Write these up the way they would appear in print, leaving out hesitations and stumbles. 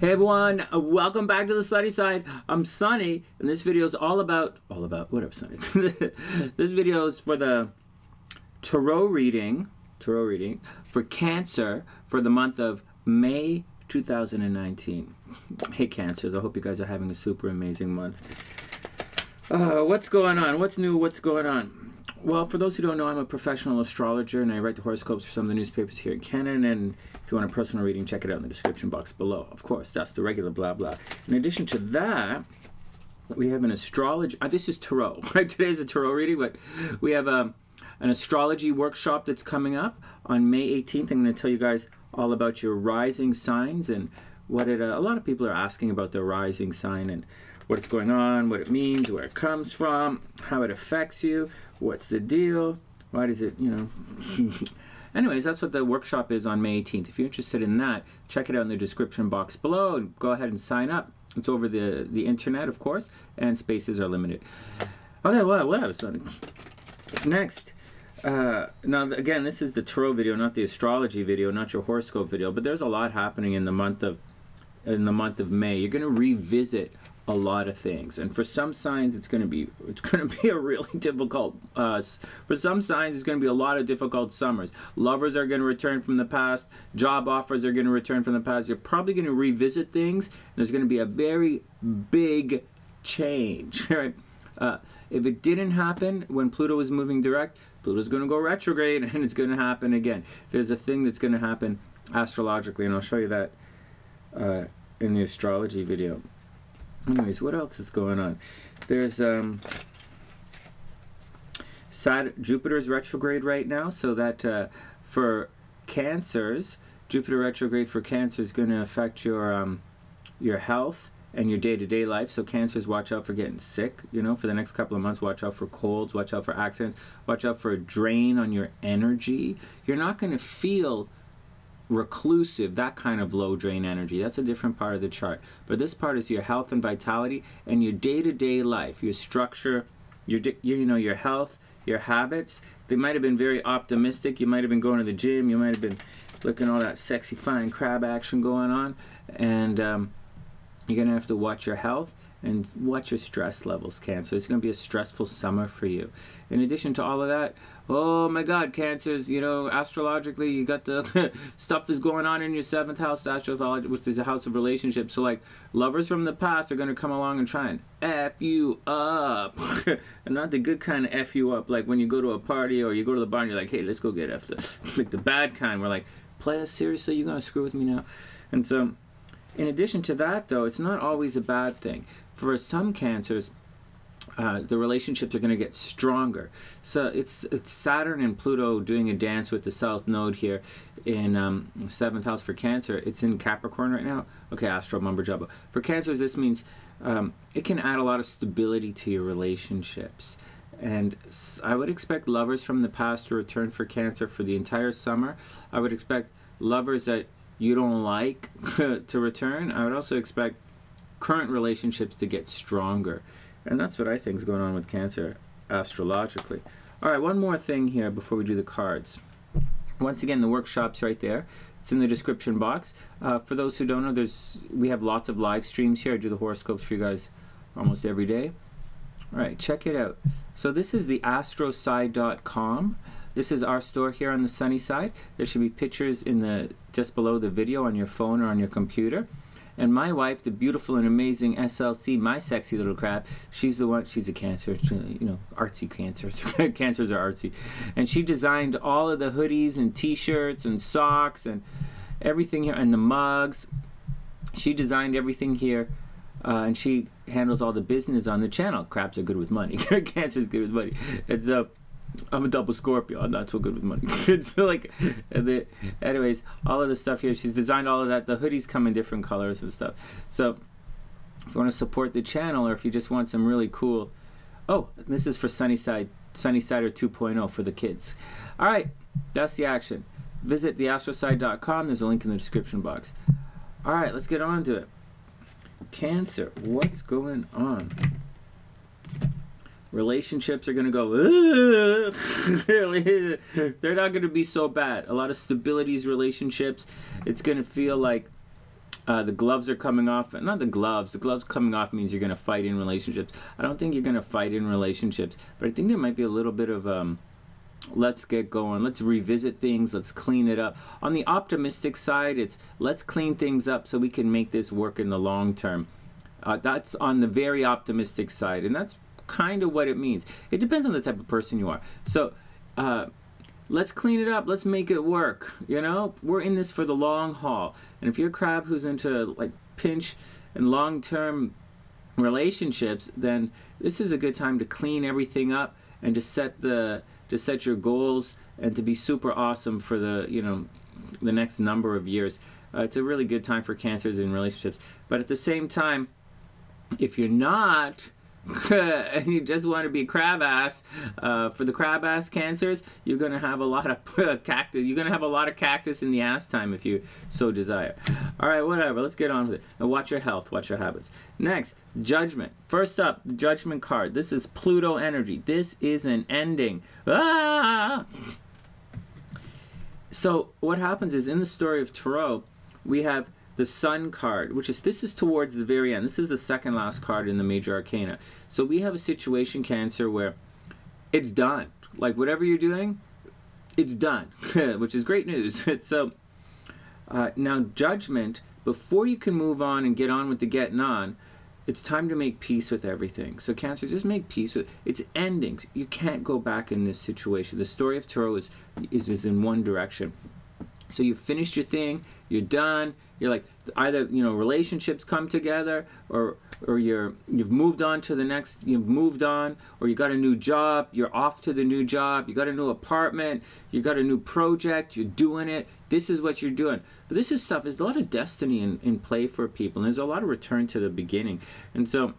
Hey everyone, welcome back to the SunnySide. I'm Sonny, and this video is all about what up, Sonny? This video is for the tarot reading for Cancer for the month of May 2019. Hey Cancers, I hope you guys are having a super amazing month. What's going on? What's new? What's going on? Well, for those who don't know, I'm a professional astrologer, and I write the horoscopes for some of the newspapers here in Canada, and if you want a personal reading, check it out in the description box below. Of course, that's the regular blah blah. In addition to that, we have an astrology, this is tarot, right? Today's a tarot reading, but we have an astrology workshop that's coming up on May 18th. I'm going to tell you guys all about your rising signs and what it, a lot of people are asking about their rising sign and what's going on, what it means, where it comes from, how it affects you, what's the deal, why does it, you know. Anyways, that's what the workshop is on May 18th. If you're interested in that, check it out in the description box below and go ahead and sign up. It's over the internet, of course, and spaces are limited. Okay, well, what else? Next. Now, again, this is the tarot video, not the astrology video, not your horoscope video, but there's a lot happening in the month of May. You're going to revisit a lot of things, and for some signs it's going to be a really difficult for some signs it's going to be a lot of difficult summers. Lovers are going to return from the past, job offers are going to return from the past. You're probably going to revisit things. There's going to be a very big change, right? If it didn't happen when Pluto was moving direct, Pluto's going to go retrograde, and it's going to happen again. There's a thing that's going to happen astrologically, and I'll show you that in the astrology video. Anyways, what else is going on? There's Jupiter's retrograde right now, so that for Cancers, Jupiter retrograde for Cancer is going to affect your health and your day-to-day life. So Cancers, watch out for getting sick, you know, for the next couple of months. Watch out for colds, watch out for accidents, watch out for a drain on your energy. You're not going to feel reclusive, that kind of low drain energy. That's a different part of the chart, but this part is your health and vitality and your day-to-day life, your structure, your health, your habits. They might have been very optimistic. You might have been going to the gym, you might have been looking at all that sexy fine crab action going on, and you're gonna have to watch your health and watch your stress levels, Cancer. It's going to be a stressful summer for you. In addition to all of that, oh my God, Cancers, you know, astrologically, you got the stuff is going on in your 7th house, astrology, which is a house of relationships. So, like, lovers from the past are going to come along and try and F you up. And not the good kind of F you up, like when you go to a party or you go to the bar and you're like, hey, let's go get F'd. Like the bad kind, where like, play us seriously, you're going to screw with me now? And so, in addition to that, though, it's not always a bad thing. For some Cancers, the relationships are going to get stronger. So it's Saturn and Pluto doing a dance with the South Node here in 7th house for Cancer. It's in Capricorn right now. Okay, Astro Mumbo Jumbo. For Cancers, this means it can add a lot of stability to your relationships. And I would expect lovers from the past to return for Cancer for the entire summer. I would expect lovers that you don't like to return. I would also expect current relationships to get stronger. And that's what I think is going on with Cancer astrologically. All right, one more thing here before we do the cards. Once again, the workshop's right there. It's in the description box. For those who don't know, we have lots of live streams here. I do the horoscopes for you guys almost every day. All right, check it out. So this is the astroside.com. This is our store here on the SunnySide. There should be pictures in just below the video on your phone or on your computer. And my wife, the beautiful and amazing SLC, my sexy little crab, she's the one, she's a Cancer, you know, artsy Cancers. Cancers are artsy. And she designed all of the hoodies and t-shirts and socks and everything here, and the mugs. She designed everything here, and she handles all the business on the channel. Crabs are good with money. Cancer's good with money. And so, I'm a double Scorpio. I'm not so good with money. So like, anyways, all of the stuff here, she's designed all of that. The hoodies come in different colors and stuff. So if you want to support the channel, or if you just want some really cool, oh, this is for SunnySide, SunnySider 2.0 for the kids. All right, that's the action. Visit theastroside.com. There's a link in the description box. All right, let's get on to it. Cancer, what's going on? Relationships are going to go, they're not going to be so bad. A lot of stability is relationships. It's going to feel like The gloves are coming off. Not the gloves. The gloves coming off means you're going to fight in relationships. I don't think you're going to fight in relationships, but I think there might be a little bit of let's get going. Let's revisit things. Let's clean it up. On the optimistic side, it's let's clean things up so we can make this work in the long term. That's on the very optimistic side, and that's kind of what it means. It depends on the type of person you are. So let's clean it up. Let's make it work. You know, we're in this for the long haul. And if you're a crab who's into like pinch and long-term relationships, then this is a good time to clean everything up and to set your goals and to be super awesome for the the next number of years. It's a really good time for Cancers in relationships. But at the same time, if you're not and you just want to be crab ass, for the crab ass Cancers, you're gonna have a lot of cactus. You're gonna have a lot of cactus in the ass time if you so desire. All right, whatever. Let's get on with it. Now, watch your health. Watch your habits. Next, Judgment. First up, the Judgment card. This is Pluto energy. This is an ending. Ah! So what happens is in the story of Tarot, we have the Sun card, this is towards the very end. This is the second last card in the major arcana. So we have a situation, Cancer, where it's done. Like whatever you're doing, it's done, which is great news. So now Judgment, before you can move on and get on with the getting on, it's time to make peace with everything. So Cancer, just make peace with it's endings. You can't go back in this situation. The story of Tarot is in one direction. So you finished your thing, you're done. You're like either relationships come together, or you've moved on to the next. You've moved on, or you got a new job. You're off to the new job. You got a new apartment. You got a new project. You're doing it. This is what you're doing. But this is stuff. There's a lot of destiny in play for people, and there's a lot of return to the beginning. And so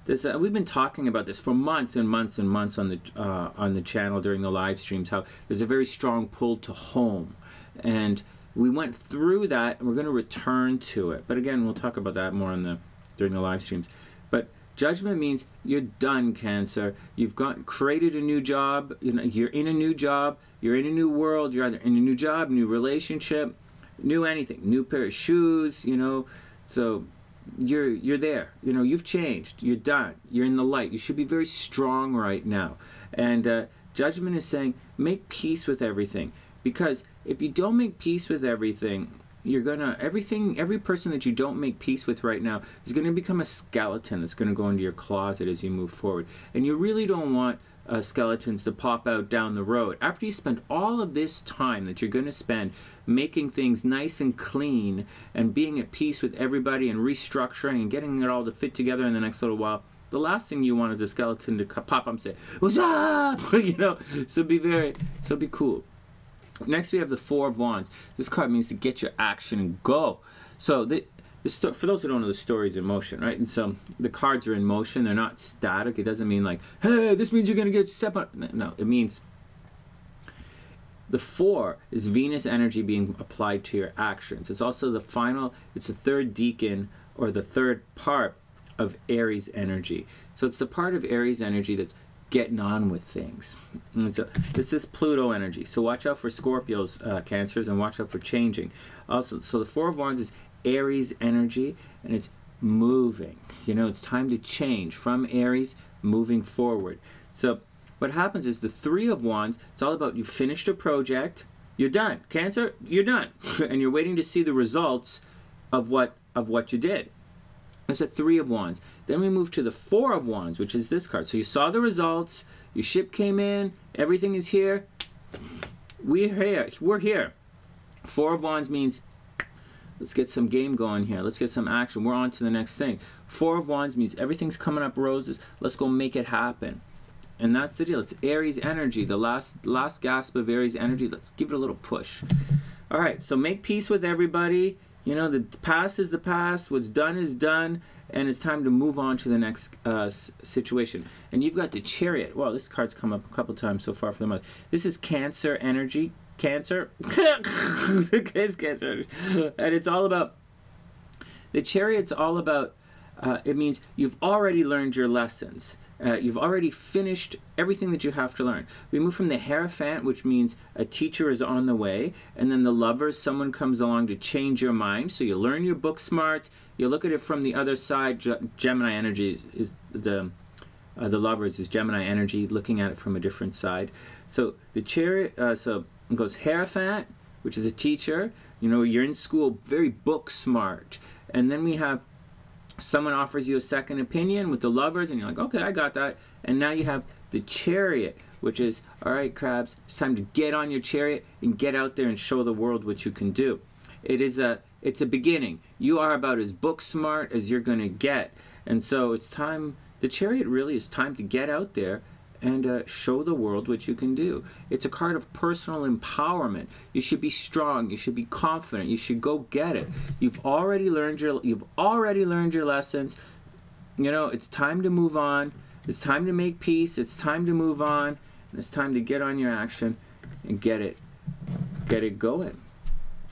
we've been talking about this for months and months and months on the channel during the live streams. How there's a very strong pull to home, and we went through that, and we're going to return to it. But again, we'll talk about that more during the live streams. But Judgment means you're done, Cancer. You've created a new job. You're in a new job. You're in a new world. You're either in a new job, new relationship, new anything, new pair of shoes. So you're there. You've changed. You're done. You're in the light. You should be very strong right now. And Judgment is saying, make peace with everything. Because if you don't make peace with everything, every person that you don't make peace with right now is going to become a skeleton that's going to go into your closet as you move forward. And you really don't want skeletons to pop out down the road. After you spend all of this time that you're going to spend making things nice and clean and being at peace with everybody and restructuring and getting it all to fit together in the next little while, the last thing you want is a skeleton to pop up and say, "What's up?" So be cool. Next, we have the Four of Wands. This card means to get your action and go. So for those who don't know, the story is in motion, right? And so the cards are in motion. They're not static. It doesn't mean like, hey, this means you're going to get step on. No, it means the Four is Venus energy being applied to your actions. It's also it's the third decan, or the third part of Aries energy. So it's the part of Aries energy that's getting on with things. And so this is Pluto energy. So watch out for Scorpios, Cancers, and watch out for changing. Also, so the Four of Wands is Aries energy, and it's moving. It's time to change from Aries, moving forward. So what happens is the Three of Wands, it's all about you finished a project, you're done. Cancer, you're done. And you're waiting to see the results of what you did. That's a Three of Wands. Then we move to the Four of Wands, which is this card. So you saw the results, your ship came in, everything is here. We're here. Four of Wands means let's get some game going here. Let's get some action. We're on to the next thing. Four of Wands means everything's coming up roses. Let's go make it happen. And that's the deal. It's Aries energy, the last gasp of Aries energy. Let's give it a little push. All right, so make peace with everybody. The past is the past. What's done is done. And it's time to move on to the next situation. And you've got the Chariot. Well, this card's come up a couple times so far for the month. This is Cancer energy. Cancer. It's Cancer energy. And it's all about... The Chariot's all about it means you've already learned your lessons. You've already finished everything that you have to learn. We move from the Hierophant, which means a teacher is on the way, and then the Lovers, someone comes along to change your mind. So you learn your book smarts, you look at it from the other side. Gemini energy is the Lovers is Gemini energy, looking at it from a different side. So the Chariot, so it goes Hierophant, which is a teacher. You know, you're in school, very book smart. And then we have someone offers you a second opinion with the Lovers, and you're like, okay, I got that. And now you have the Chariot, which is, all right, crabs, it's time to get on your chariot and get out there and show the world what you can do. It's a beginning. You are about as book smart as you're going to get. And so it's time, the Chariot really is time to get out there and show the world what you can do. It's a card of personal empowerment. You should be strong. You should be confident. You should go get it. You've already learned your lessons. You know, it's time to move on. It's time to make peace. It's time to move on. And it's time to get on your action and get it going.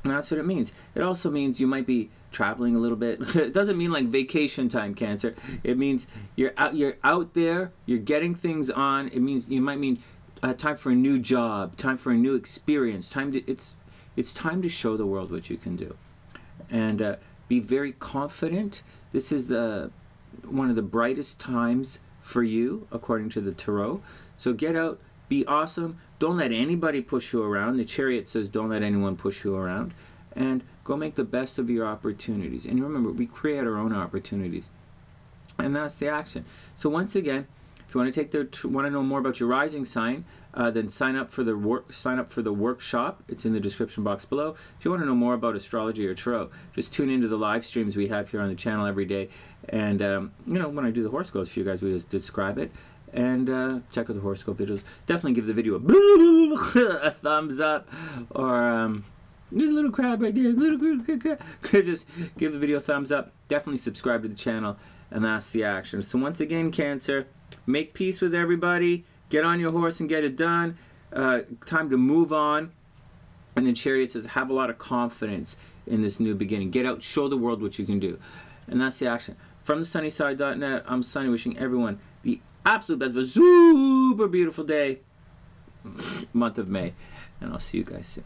And that's what it means. It also means you might be traveling a little bit. It doesn't mean like vacation time, Cancer. It means you're out there, you're getting things on. It means you might mean time for a new job, time for a new experience. It's time to show the world what you can do, and be very confident. This is one of the brightest times for you, according to the Tarot. So get out, be awesome. Don't let anybody push you around. The Chariot says don't let anyone push you around. And go make the best of your opportunities. And remember, we create our own opportunities. And that's the action. So once again, if you want to know more about your rising sign, then sign up for the workshop. It's in the description box below. If you want to know more about astrology or tarot, just tune into the live streams we have here on the channel every day. And you know, when I do the horoscopes for you guys, we just describe it. And check out the horoscope videos. Definitely give the video a thumbs up, or there's a little crab right there, just give the video a thumbs up. Definitely subscribe to the channel, and that's the action. So once again, Cancer, make peace with everybody, get on your horse and get it done. Time to move on. And then Chariot says, have a lot of confidence in this new beginning. Get out, show the world what you can do. And that's the action. From TheSunnySide.net, I'm Sonny, wishing everyone the absolute best of a super beautiful day, month of May. And I'll see you guys soon.